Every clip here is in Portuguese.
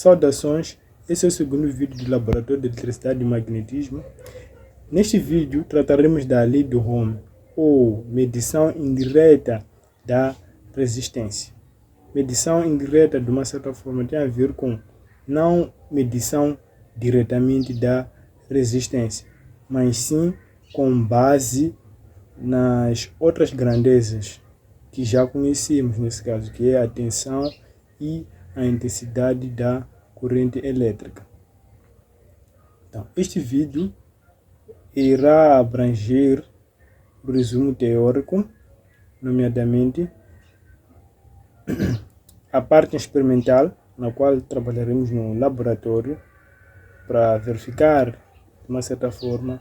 Saudações, esse é o segundo vídeo do Laboratório de Eletricidade e Magnetismo. Neste vídeo trataremos da lei de Ohm, ou medição indireta da resistência. Medição indireta, de uma certa forma, tem a ver com não medição diretamente da resistência, mas sim com base nas outras grandezas que já conhecemos nesse caso, que é a tensão e a intensidade da corrente elétrica. Então, este vídeo irá abranger o resumo teórico, nomeadamente a parte experimental, na qual trabalharemos no laboratório para verificar, de uma certa forma,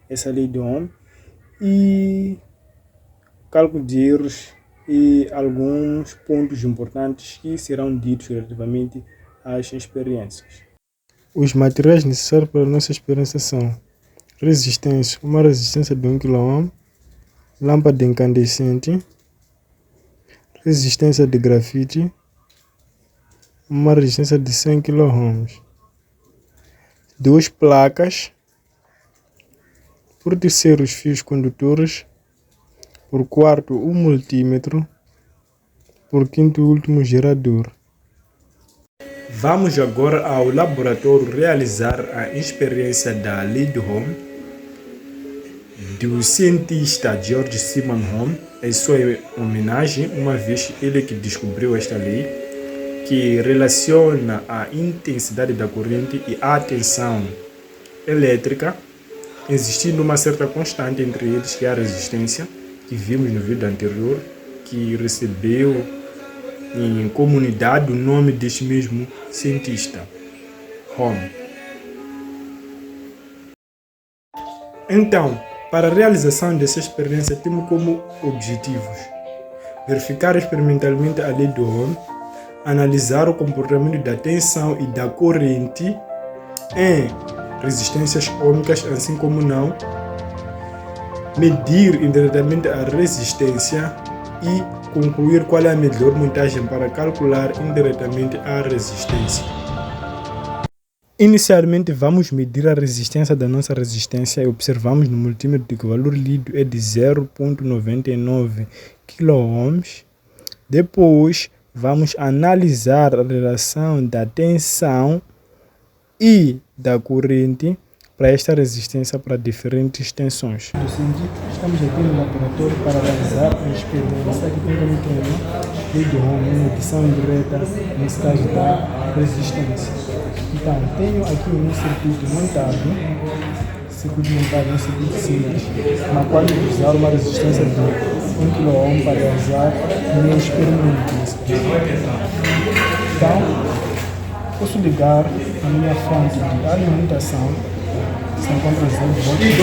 essa lei de Ohm, e cálculo de erros e alguns pontos importantes que serão ditos relativamente às experiências. Os materiais necessários para a nossa experiência são resistência, uma resistência de 1 kΩ, lâmpada incandescente, resistência de grafite, uma resistência de 100 kΩ, 2 placas, por terceiro os fios condutores, por quarto o multímetro, por quinto e último gerador. Vamos agora ao laboratório realizar a experiência da lei de Ohm do cientista George Simon Ohm, em sua homenagem, uma vez ele que descobriu esta lei, que relaciona a intensidade da corrente e a tensão elétrica, existindo uma certa constante entre eles, que é a resistência, que vimos no vídeo anterior, que recebeu em comunidade o nome deste mesmo cientista, Ohm. Então, para a realização dessa experiência, temos como objetivos verificar experimentalmente a lei de Ohm, analisar o comportamento da tensão e da corrente em resistências ohmicas, assim como não, medir indiretamente a resistência e concluir qual é a melhor montagem para calcular indiretamente a resistência. Inicialmente, vamos medir a resistência da nossa resistência e observamos no multímetro que o valor lido é de 0,99 kΩ. Depois, vamos analisar a relação da tensão e da corrente para esta resistência para diferentes tensões. Estamos aqui no laboratório para realizar a experiência que tem como tema lei de Ohm, uma medição indireta, nesse caso da resistência. Então, tenho aqui um circuito montado, um circuito simples, na qual eu vou usar uma resistência de 1 kΩ para realizar o meu experimento. Então, posso ligar a minha fonte de alimentação, se encontra 0 volts,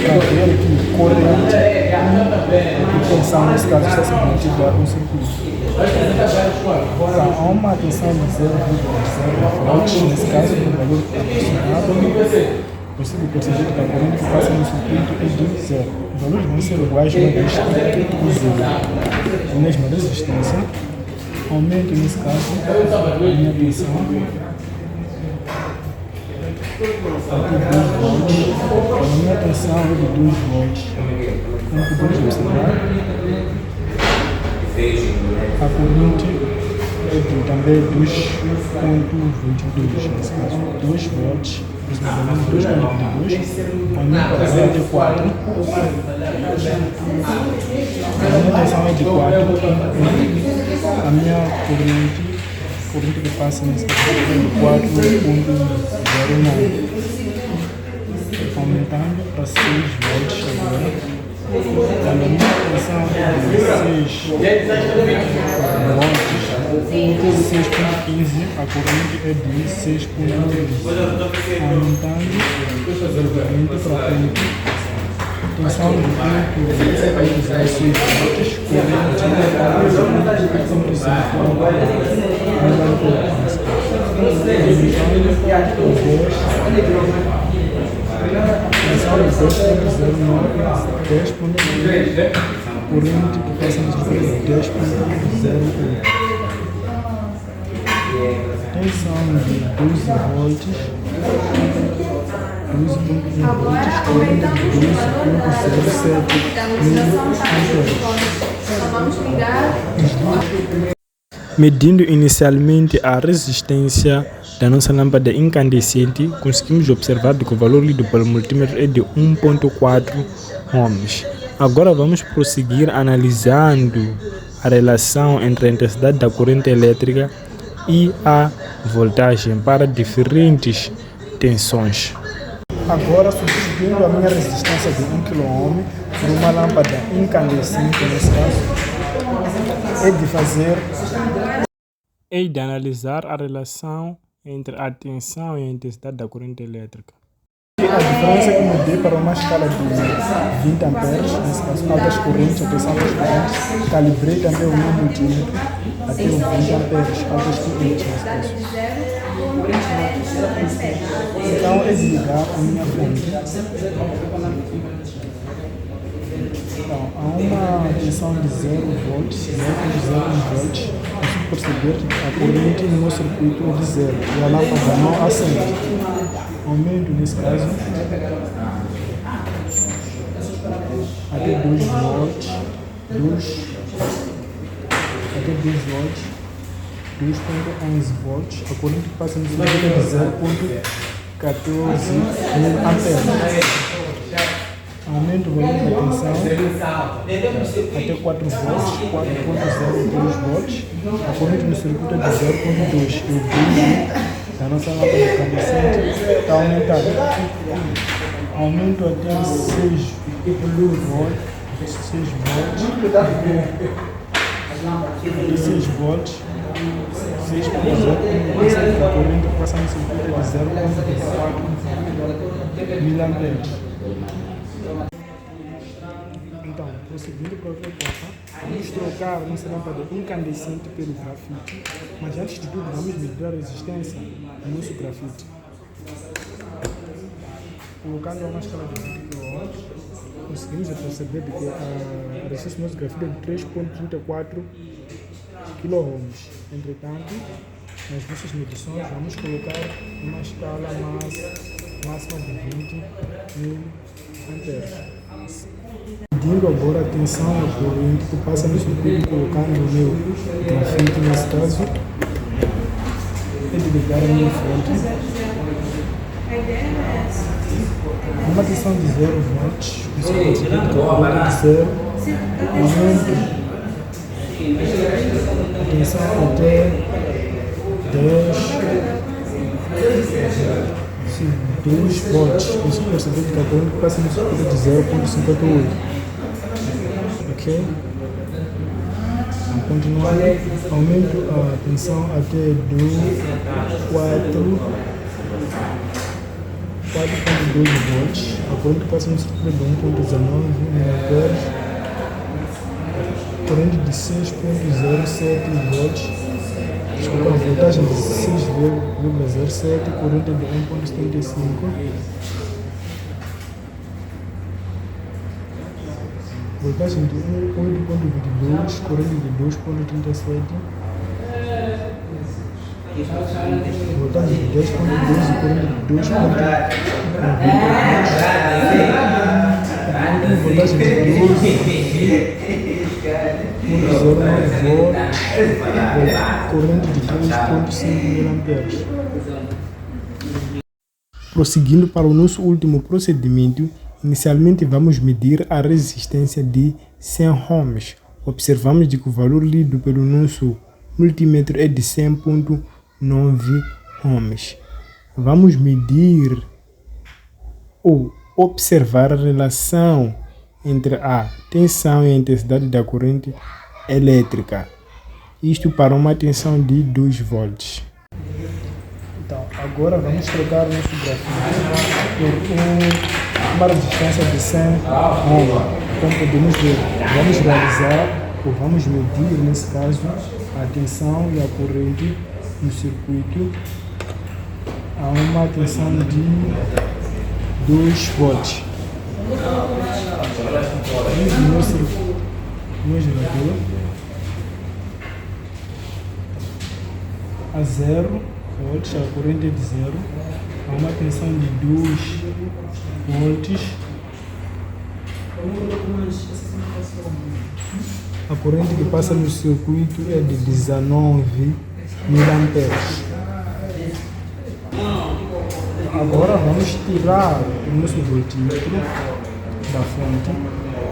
para ver que corrente e tensão, nesse caso, está submetida a um circuito. Então, há uma tensão de 0,0 volts, nesse caso, um valor aproximado. Possível perceber que a corrente que passa no circuito é de 0. Os valores vão ser iguais, uma vez que o 0 é a mesma resistência. Aumento, nesse caso, a minha tensão aqui 2 volts. A minha tensão é de 2 volts. Como podemos observar, a corrente é de também 2,22, nesse caso 2 volts, aproximadamente 2,22, a minha tensão é de 4, a minha tensão é de 4, a minha corrente que passa nesse caso é de 4,09, aumentando para 6 volts agora. Quando a minha tensão é de 6 volts, 6,15, a corrente é de 6,15, aumentando para a corrente. Tensão do ponto é de 16 volts, corrente corrente que passa no 10,01. tensão de 12 volts, 12.1 volts, corrente de 12.07 mA. Medindo inicialmente a resistência da nossa lâmpada incandescente, conseguimos observar que o valor lido pelo multímetro é de 1.4 ohms. Agora vamos prosseguir analisando a relação entre a intensidade da corrente elétrica e a voltagem para diferentes tensões. Agora, substituindo a minha resistência de 1 kΩ por uma lâmpada incandescente, nesse caso, é de analisar a relação entre a tensão e a intensidade da corrente elétrica. A diferença que mudei para uma escala de 20 amperes, nesse caso altas correntes, atenção altas correntes, calibrei também o meu multímetro até o 20 amperes, altas correntes nesse caso. Então é desligar a minha fonte. Então, há uma tensão de 0 volts, 0.01 volts, consigo perceber que a corrente no meu circuito é de 0 e a lâmpada não acende. Aumento nesse caso até 2 volts, 2.11 volts, a corrente passa no circuito de 0.14 amperes. Aumento o volume da tensão até 4 volts, 4.02 volts, a corrente no circuito é de 0.2 e o brilho da nossa lâmpada incandescente está aumentado. Aumento até 6 volts, até 6 volts, 6.0, a corrente passa no circuito de 0.4 mA. Então, prosseguindo para outra etapa, vamos trocar a nossa lâmpada incandescente pelo grafite, mas antes de tudo vamos medir a resistência do nosso grafite. Colocando uma escala de 20 kΩ, conseguimos perceber que a resistência do nosso grafite é de 3.34 kΩ. Entretanto, nas nossas medições vamos colocar uma escala máxima de 20 mA. Medindo agora a tensão da corrente que passa no circuito, colocando o meu grafite nesse caso, é de ligar a minha fonte. Uma tensão de 0 volts, isso pode ser que a corrente de 0, aumento a tensão até 2 volts, isso perceber que a corrente passa no circuito de 0.58. Ok? Vamos continuar. Aumento a tensão até 4.12 volts. A corrente passa no circuito de 1.19 mA. Corrente de 6.07 volts. Desculpa, a voltagem de 6,07, corrente de 1.75. Voltagem de 8.22, corrente de 2.37. Voltagem de 10.12, corrente de 2.92. Voltagem de 12.09 volts, corrente de 3.5 mA. Prosseguindo para o nosso último procedimento, inicialmente vamos medir a resistência de 100 ohms. Observamos que o valor lido pelo nosso multímetro é de 100.9 ohms. Vamos medir ou observar a relação entre a tensão e a intensidade da corrente elétrica. Isto para uma tensão de 2 volts. Então, agora vamos trocar o nosso grafite por uma resistência de 100 ohms. Como podemos ver, vamos realizar ou vamos medir, nesse caso, a tensão e a corrente no circuito a uma tensão de 2 volts. Vamos no meu gerador a 0 volts, a corrente é de 0, há uma tensão de 2 volts, a corrente que passa no circuito é de 19 miliamperes. Agora vamos tirar o nosso voltímetro da fonte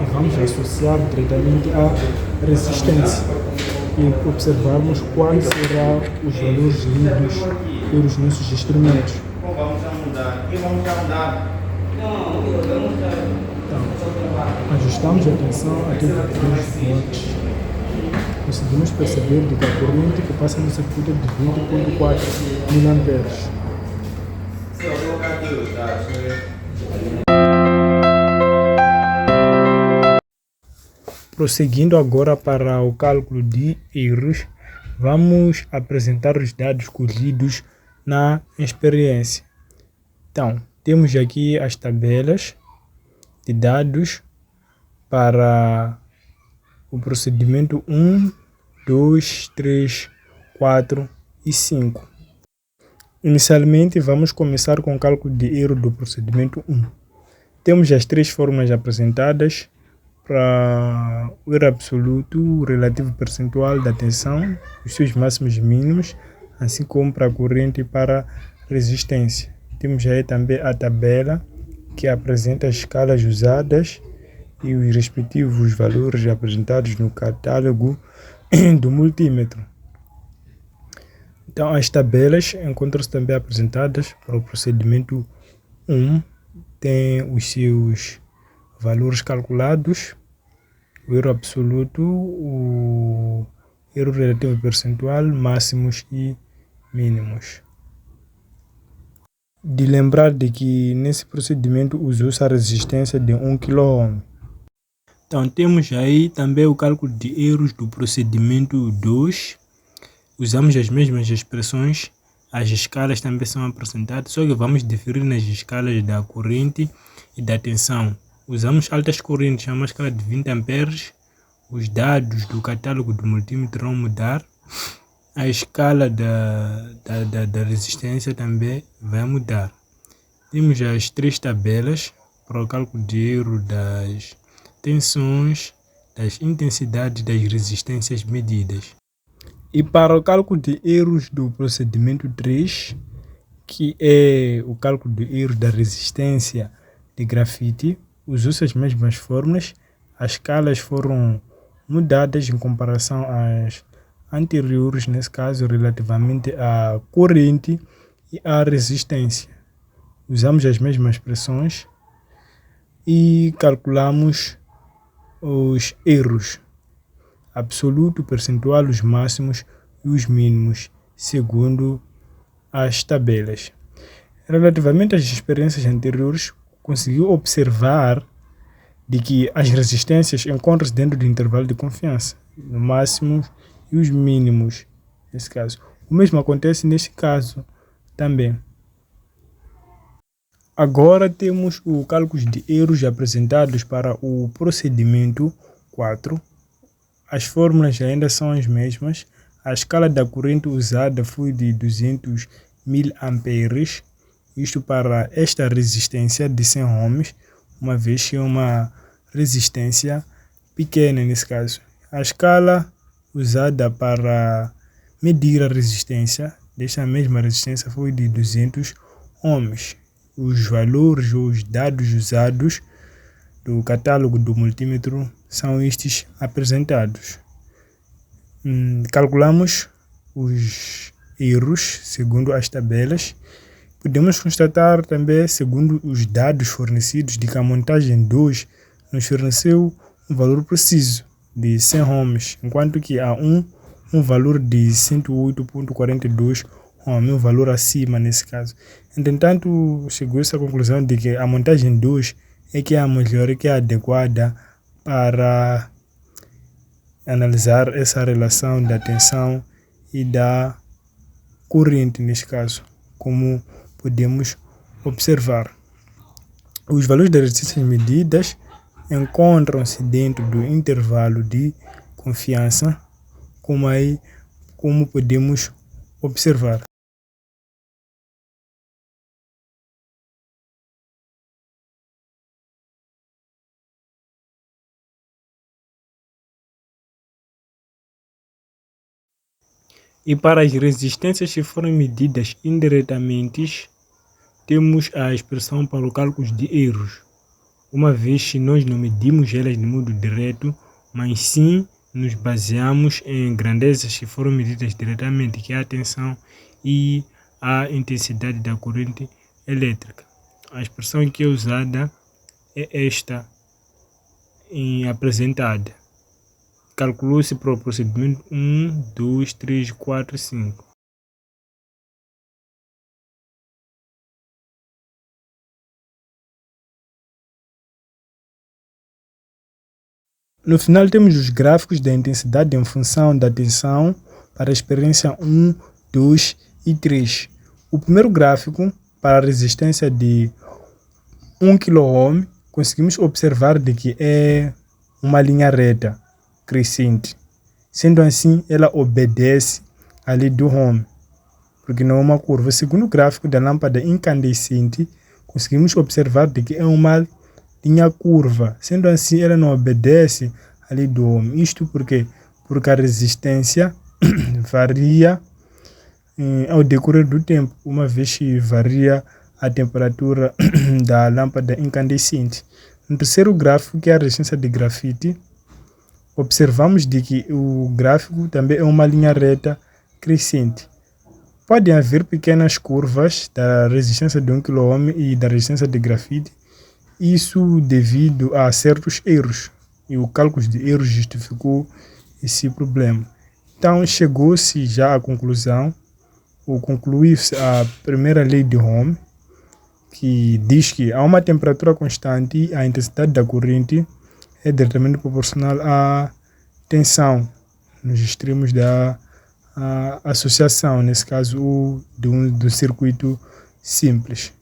e vamos associar diretamente à resistência e observarmos quais serão os valores lidos pelos nossos instrumentos. Então, ajustamos a tensão até 3 volts. Conseguimos perceber que a corrente que passa no circuito é de 20,4 miliamperes. Prosseguindo agora para o cálculo de erros, vamos apresentar os dados colhidos na experiência. Então, temos aqui as tabelas de dados para o procedimento 1, 2, 3, 4 e 5. Inicialmente, vamos começar com o cálculo de erro do procedimento 1. Temos as 3 fórmulas apresentadas para o erro absoluto, o relativo percentual da tensão, os seus máximos e mínimos, assim como para a corrente e para a resistência. Temos aí também a tabela que apresenta as escalas usadas e os respectivos valores apresentados no catálogo do multímetro. Então, as tabelas encontram-se também apresentadas para o procedimento 1, tem os seus valores calculados, o erro absoluto, o erro relativo percentual, máximos e mínimos. De lembrar de que nesse procedimento usou-se a resistência de 1 kΩ. Então, temos aí também o cálculo de erros do procedimento 2. Usamos as mesmas expressões, as escalas também são apresentadas, só que vamos diferir nas escalas da corrente e da tensão. Usamos altas correntes, é uma escala de 20 amperes. Os dados do catálogo do multímetro vão mudar. A escala da resistência também vai mudar. Temos as 3 tabelas para o cálculo de erro das tensões, das intensidades das resistências medidas. E para o cálculo de erros do procedimento 3, que é o cálculo de erros da resistência de grafite, usou-se as mesmas fórmulas, as escalas foram mudadas em comparação às anteriores, nesse caso relativamente à corrente e à resistência. Usamos as mesmas expressões e calculamos os erros absoluto, percentual, os máximos e os mínimos, segundo as tabelas. Relativamente às experiências anteriores, conseguiu observar de que as resistências encontram-se dentro do intervalo de confiança, no máximo e os mínimos, nesse caso. O mesmo acontece neste caso também. Agora temos o cálculo de erros apresentados para o procedimento 4. As fórmulas ainda são as mesmas. A escala da corrente usada foi de 200 miliamperes, isto para esta resistência de 100 ohms, uma vez que é uma resistência pequena nesse caso. A escala usada para medir a resistência desta mesma resistência foi de 200 ohms. Os valores ou os dados usados do catálogo do multímetro são estes apresentados. Calculamos os erros segundo as tabelas. Podemos constatar também, segundo os dados fornecidos, de que a montagem 2 nos forneceu um valor preciso de 100 ohms, enquanto que a 1 um valor de 108,42 ohms, um valor acima nesse caso. Entretanto, chegou a essa conclusão de que a montagem 2 é que é a melhor, que é adequada para analisar essa relação da tensão e da corrente neste caso, como podemos observar. Os valores das resistências medidas encontram-se dentro do intervalo de confiança, como podemos observar. E para as resistências que foram medidas indiretamente, temos a expressão para o cálculo de erros, uma vez que nós não medimos elas de modo direto, mas sim nos baseamos em grandezas que foram medidas diretamente, que é a tensão e a intensidade da corrente elétrica. A expressão que é usada é esta apresentada. Calculou-se para o procedimento 1, 2, 3, 4, 5. No final temos os gráficos da intensidade em função da tensão para a experiência 1, 2 e 3. O primeiro gráfico para a resistência de 1 kΩ, conseguimos observar de que é uma linha reta, crescente. Sendo assim, ela obedece à lei do Ohm, porque não é uma curva. O segundo gráfico da lâmpada incandescente, conseguimos observar de que é uma linha curva. Sendo assim, ela não obedece à lei do Ohm. Isto porque a resistência varia ao decorrer do tempo, uma vez que varia a temperatura da lâmpada incandescente. No terceiro gráfico, que é a resistência de grafite, observamos de que o gráfico também é uma linha reta crescente. Podem haver pequenas curvas da resistência de 1 kΩ e da resistência de grafite, isso devido a certos erros, e o cálculo de erros justificou esse problema. Então chegou-se já à conclusão, ou concluiu-se a primeira lei de Ohm, que diz que a uma temperatura constante, a intensidade da corrente é diretamente proporcional à tensão nos extremos da associação, nesse caso do circuito simples.